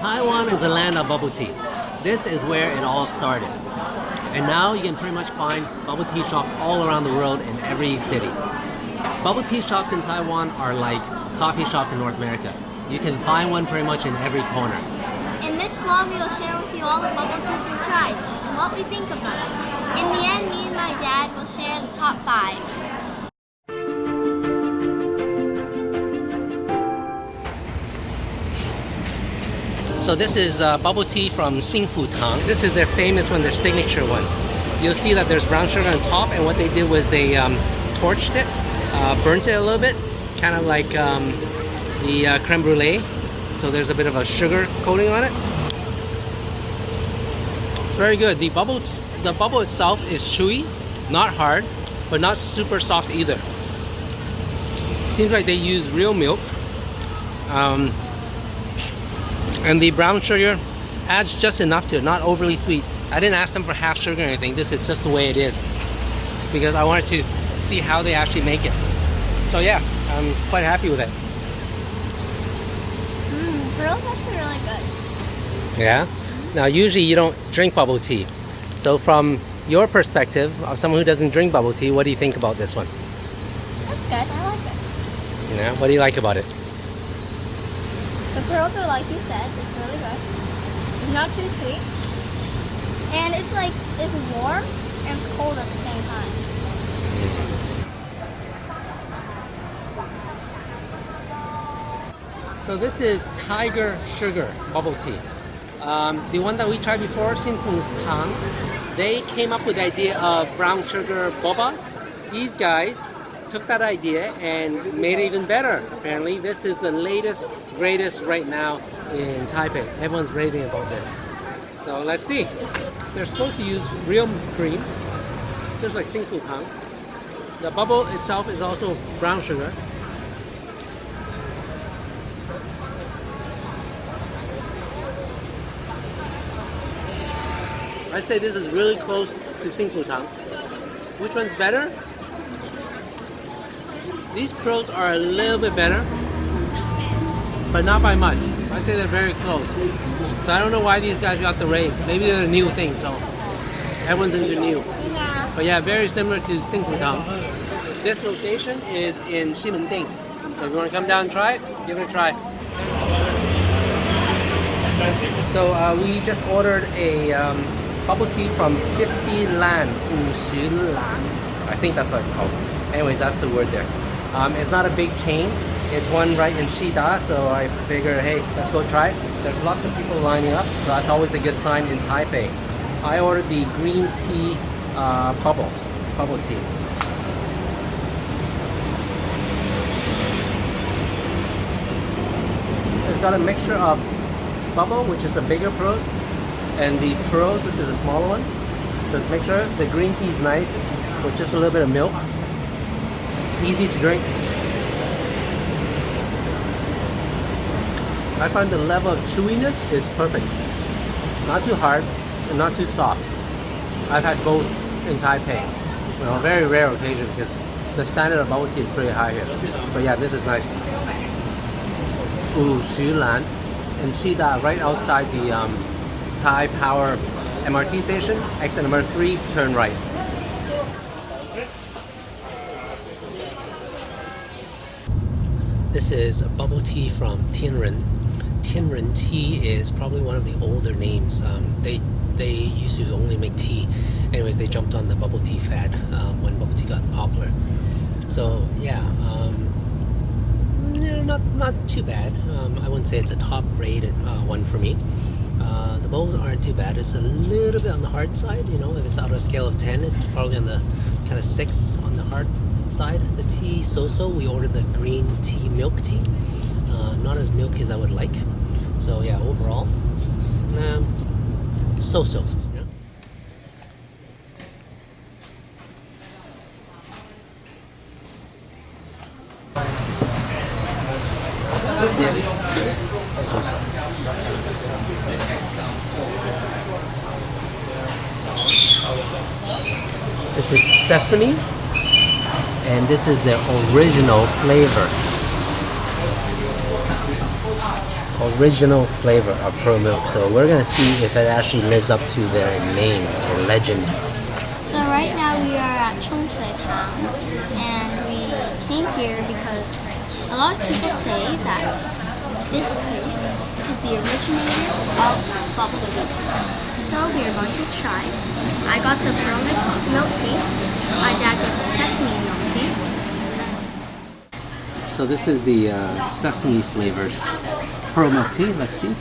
Taiwan is the land of bubble tea. This is where it all started. And now you can pretty much find bubble tea shops all around the world in every city. Bubble tea shops in Taiwan are like coffee shops in North America. You can find one pretty much in every corner. In this vlog, we will share with you all the bubble teas we've tried and what we think of them. In the end, me and my dad will share the top 5. So this is bubble tea from Xingfu Tang. This is their famous one, their signature one. You'll see that there's brown sugar on top, and what they did was they torched it, burnt it a little bit, kind of like the creme brulee. So there's a bit of a sugar coating on it. It's very good. The bubble itself is chewy, not hard, but not super soft either. Seems like they use real milk. And the brown sugar adds just enough to it, not overly sweet. I didn't ask them for half sugar or anything. This is just the way it is, because I wanted to see how they actually make it. So yeah, I'm quite happy with it. Pearl's actually really good. Yeah? Now usually you don't drink bubble tea. So from your perspective, of someone who doesn't drink bubble tea, what do you think about this one? That's good. I like it. Yeah, what do you like about it? The pearls are like you said, it's really good. It's not too sweet. And it's like, it's warm and it's cold at the same time. So this is Tiger Sugar Bubble Tea. The one that we tried before, Xingfu Tang, they came up with the idea of brown sugar boba. These guys took that idea and made it even better. Apparently, this is the latest, greatest right now in Taipei. Everyone's raving about this. So let's see. They're supposed to use real cream, just like Xingfu Tang. The bubble itself is also brown sugar. I'd say this is really close to Xingfu Tang. Which one's better? These pearls are a little bit better, but not by much. I'd say they're very close. So I don't know why these guys got the rave. Maybe they're a new thing, so everyone's into new. Yeah. But yeah, very similar to Xingfu Tang. This location is in Ximending. So if you want to come down and try it, give it a try. So we just ordered a bubble tea from Fesliyan, I think that's what it's called. Anyways, that's the word there. It's not a big chain. It's one right in Shida, so I figured, hey, let's go try it. There's lots of people lining up, so that's always a good sign in Taipei. I ordered the green tea bubble tea. It's got a mixture of bubble, which is the bigger pearls, and the pearls, which is the smaller one. So it's a mixture. The green tea is nice with just a little bit of milk. Easy to drink. I find the level of chewiness is perfect. Not too hard and not too soft. I've had both in Taipei. You know, very rare occasion because the standard of bubble tea is pretty high here. But yeah, this is nice. Ooh, Xulan and Shida, right outside the Tai Power MRT station. Exit number 3, turn right. This is a bubble tea from Teheran. Teheran tea is probably one of the older names. They used to only make tea. Anyways, they jumped on the bubble tea fad when bubble tea got popular. So yeah, not too bad. I wouldn't say it's a top rated one for me. The bowls aren't too bad. It's a little bit on the hard side. You know, if it's out of a scale of 10, it's probably on the kind of 6 on the hard side. The tea so-so. We ordered the green tea milk tea. Not as milky as I would like. So yeah, overall, so-so. Yeah. So-so. This is sesame, and this is their original flavor. original flavor of Pearl Milk. So we're gonna see if it actually lives up to their name or legend. So right now we are at Town, and we came here because a lot of people say that this place is the originator of bubble tea. So we are going to try. I got the pearl milk tea. My dad got the sesame milk tea. So this is the sesame flavored pearl milk tea. Let's see.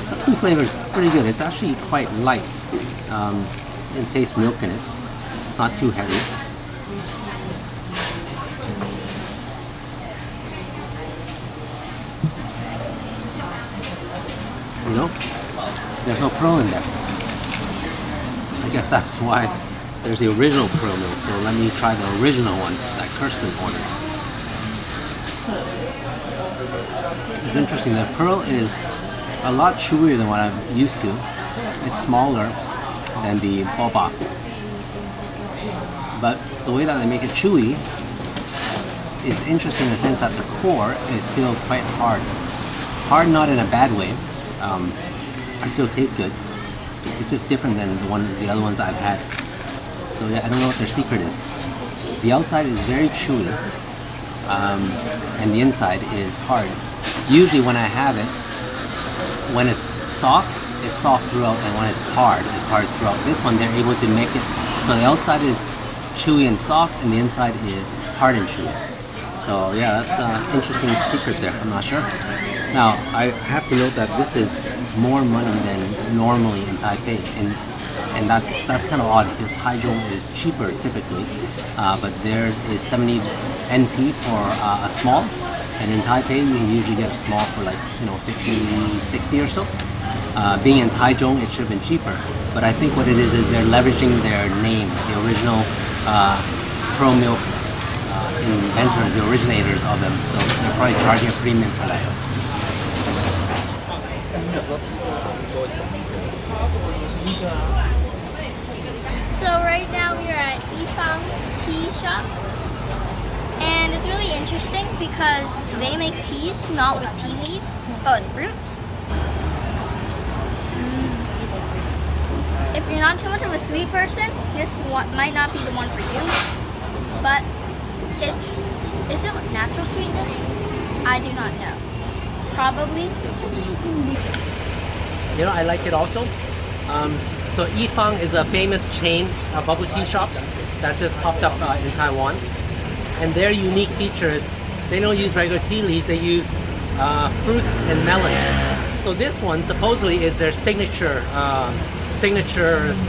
Sesame flavor is pretty good. It's actually quite light. You can taste milk in it. It's not too heavy. You know, there's no pearl in there. I guess that's why there's the original pearl milk. So let me try the original one that Kirsten ordered. It's interesting. The pearl is a lot chewier than what I'm used to. It's smaller than the boba. But the way that they make it chewy is interesting in the sense that the core is still quite hard. Hard not in a bad way. It still tastes good. It's just different than the other ones I've had. So yeah, I don't know what their secret is. The outside is very chewy, and the inside is hard. Usually when I have it, when it's soft throughout, and when it's hard throughout. This one, they're able to make it so the outside is chewy and soft, and the inside is hard and chewy. So yeah, that's an interesting secret there. I'm not sure. Now, I have to note that this is more money than normally in Taipei, and that's kind of odd because Taiwan is cheaper typically, but theirs is 70 NT for a small, and in Taipei you can usually get a small for like 50, 60 or so. Being in Taiwan, it should have been cheaper, but I think what it is they're leveraging their name, the original Pearl Milk inventors, the originators of them, so they're probably charging a premium for that. So right now we are at Yifang Tea Shop, and it's really interesting because they make teas not with tea leaves, but with fruits. If you're not too much of a sweet person, this one might not be the one for you. But is it natural sweetness? I do not know. Probably. I like it also. So Yifang is a famous chain of bubble tea shops that just popped up in Taiwan. And their unique feature is they don't use regular tea leaves, they use fruit and melon. So this one supposedly is their signature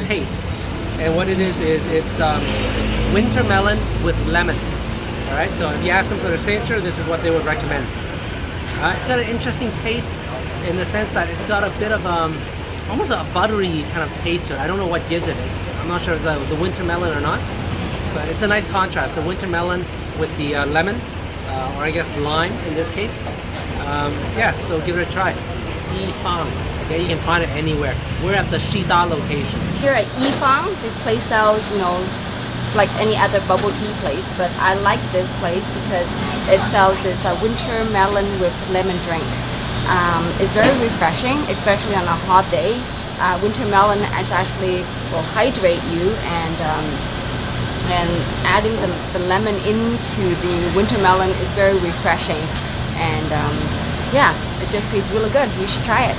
taste. And what it is it's winter melon with lemon. All right, so if you ask them for their signature, this is what they would recommend. It's got an interesting taste in the sense that it's got a bit of almost a buttery kind of taste to it. I don't know what gives it. I'm not sure if it's the winter melon or not, but it's a nice contrast. The winter melon with the lemon, or I guess lime in this case. Yeah, so give it a try. Yifang. Okay, you can find it anywhere. We're at the Shida location. Here at Yifang, this place sells, like any other bubble tea place, but I like this place because it sells this winter melon with lemon drink. It's very refreshing, especially on a hot day. Winter melon actually will hydrate you, and adding the lemon into the winter melon is very refreshing. And yeah, it just tastes really good. You should try it.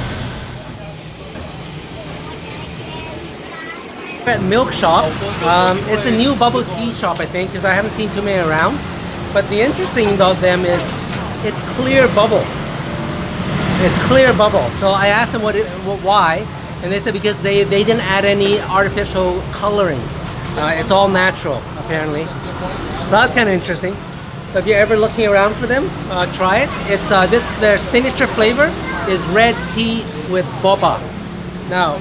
At Milk Shop, it's a new bubble tea shop, I think, because I haven't seen too many around. But the interesting about them is it's clear bubble. It's clear bubble. So I asked them why, and they said because they didn't add any artificial coloring. It's all natural, apparently. So that's kind of interesting. So if you're ever looking around for them, try it. It's their signature flavor is red tea with boba. Now,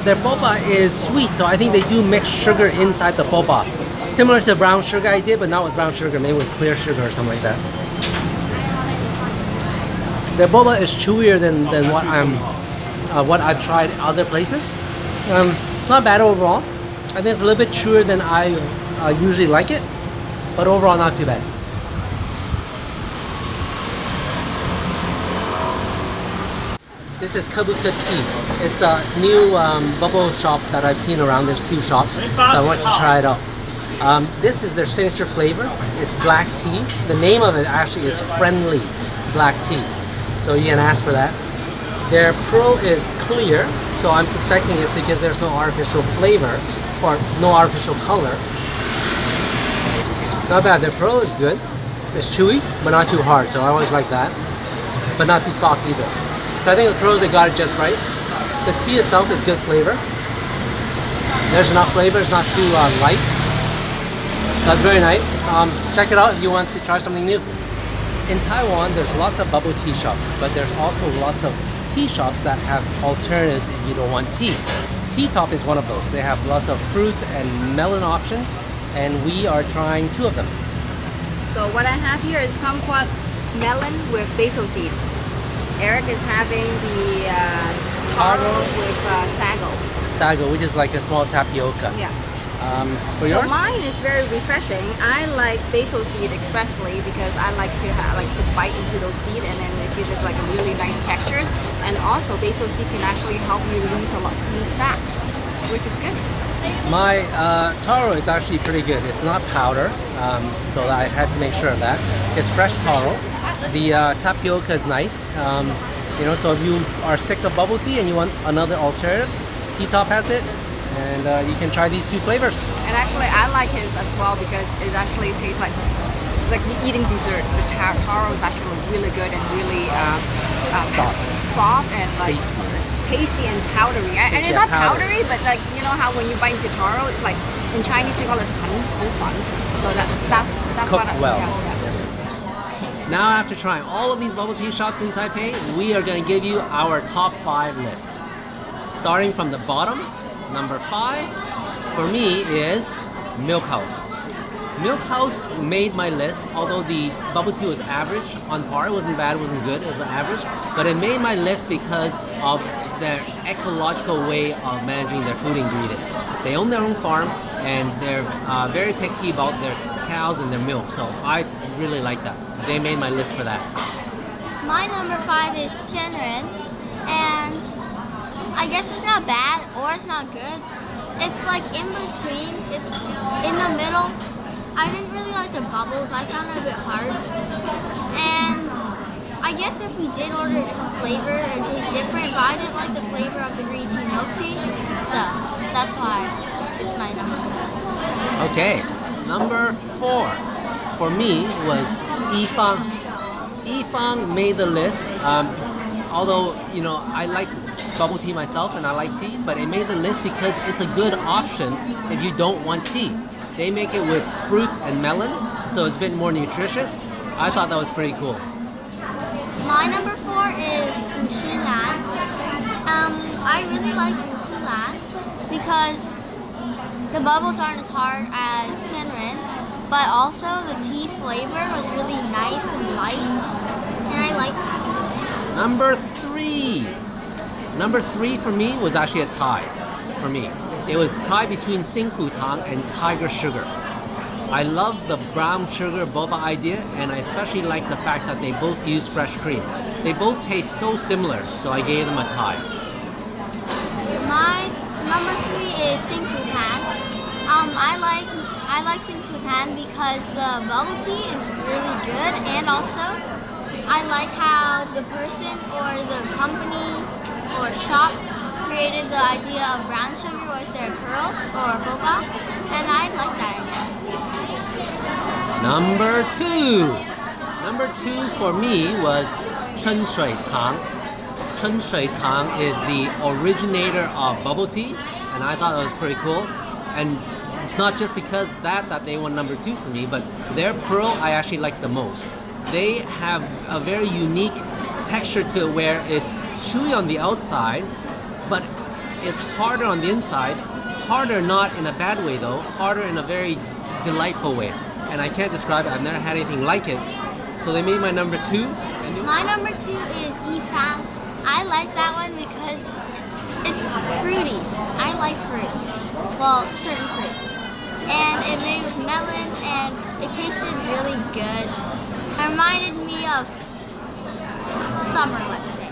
their boba is sweet, so I think they do mix sugar inside the boba. Similar to the brown sugar I did, but not with brown sugar, maybe with clear sugar or something like that. Their boba is chewier than what I've tried other places. It's not bad overall. I think it's a little bit chewier than I usually like it, but overall not too bad. This is Kabuka Tea. It's a new bubble shop that I've seen around. There's a few shops, so I wanted to try it out. This is their signature flavor. It's black tea. The name of it actually is Friendly Black Tea. So you can ask for that. Their pearl is clear, so I'm suspecting it's because there's no artificial flavor or no artificial color. Not bad. Their pearl is good. It's chewy, but not too hard, so I always like that. But not too soft either. So I think the pearls, they got it just right. The tea itself is good flavor. There's enough flavor, it's not too light. That's very nice. Check it out if you want to try something new. In Taiwan, there's lots of bubble tea shops, but there's also lots of tea shops that have alternatives if you don't want tea. Tea Top is one of those. They have lots of fruit and melon options, and we are trying 2 of them. So what I have here is kumquat melon with basil seed. Eric is having the taro with sago. Sago, which is like a small tapioca. Yeah. For yours? So mine is very refreshing. I like basil seed expressly because I like to bite into those seeds and then it gives it like a really nice textures. And also basil seed can actually help you lose fat, which is good. My taro is actually pretty good. It's not powder, so I had to make sure of that. It's fresh taro. The tapioca is nice. So if you are sick of bubble tea and you want another alternative, Tea Top has it. And you can try these 2 flavors. And actually, I like his as well because it actually tastes like it's like eating dessert. The taro is actually really good and really soft and like tasty and powdery. And it's not powdery, but like you know how when you bite into taro, it's like in Chinese we call it fan. So that's cooked well. Yeah. Now after trying all of these bubble tea shops in Taipei, we are going to give you our top 5 list. Starting from the bottom. Number 5 for me is Milk House. Milk House made my list, although the bubble tea was average on par. It wasn't bad, it wasn't good, it was average. But it made my list because of their ecological way of managing their food ingredient. They own their own farm and they're very picky about their cows and their milk. So I really like that. They made my list for that. My number 5 is Teheran, and I guess it's not bad or it's not good. It's like in between. It's in the middle. I didn't really like the bubbles. I found it a bit hard. And I guess if we did order a different flavor, it would taste different, but I didn't like the flavor of the green tea milk tea. So that's why it's my number 4. Okay, number 4 for me was Yifang. Yifang made the list. Although, I like bubble tea myself and I like tea, but it made the list because it's a good option if you don't want tea. They make it with fruit and melon, so it's a bit more nutritious. I thought that was pretty cool. My number 4 is Wushilan. I really like Wushilan because the bubbles aren't as hard as Teheran, but also the tea flavor was really nice and light, and I like that. Number 3. Number 3 for me was actually a tie for me. It was a tie between Xingfu Tang and Tiger Sugar. I love the brown sugar boba idea, and I especially like the fact that they both use fresh cream. They both taste so similar, so I gave them a tie. My number 3 is Xingfu Tan. I like Xingfu Tan because the bubble tea is really good, and also I like how the person or the company or shop created the idea of brown sugar with their pearls or boba, and I like that idea. Number 2. Number 2 for me was Chen Shui Tang. Chen Shui Tang is the originator of bubble tea, and I thought that was pretty cool. And it's not just because that they won number 2 for me, but their pearl I actually like the most. They have a very unique texture to it where it's chewy on the outside, but it's harder on the inside. Harder not in a bad way though, harder in a very delightful way. And I can't describe it, I've never had anything like it. So they made my number 2. My number 2 is Yifang. I like that one because it's fruity. I like fruits. Well, certain fruits. And it made with melon and it tasted really good. It reminded me of summer, let's say.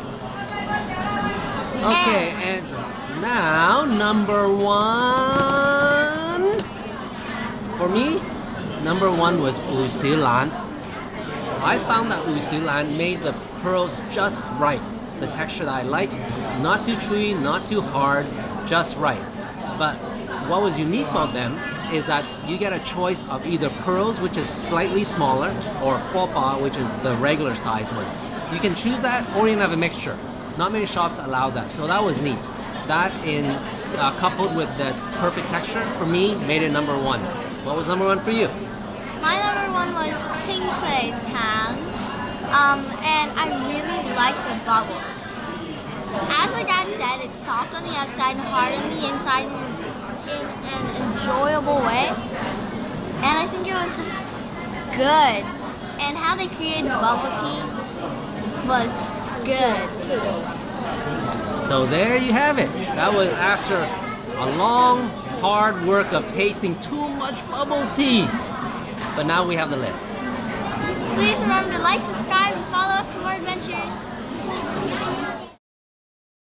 Okay, and now number one. For me, number one was Usilan. I found that Usilan made the pearls just right. The texture that I like, not too chewy, not too hard, just right. But what was unique about them is that you get a choice of either pearls, which is slightly smaller, or popa, which is the regular size ones. You can choose that, or you can have a mixture. Not many shops allow that, so that was neat. That in coupled with the perfect texture, for me, made it number one. What was number one for you? My number one was Ting Sui Tang, and I really like the bubbles. As my dad said, it's soft on the outside and hard on the inside in an enjoyable way. And I think it was just good. And how they created bubble tea was good. So there you have it. That was after a long, hard work of tasting too much bubble tea. But now we have the list. Please remember to like, subscribe, and follow us for more adventures.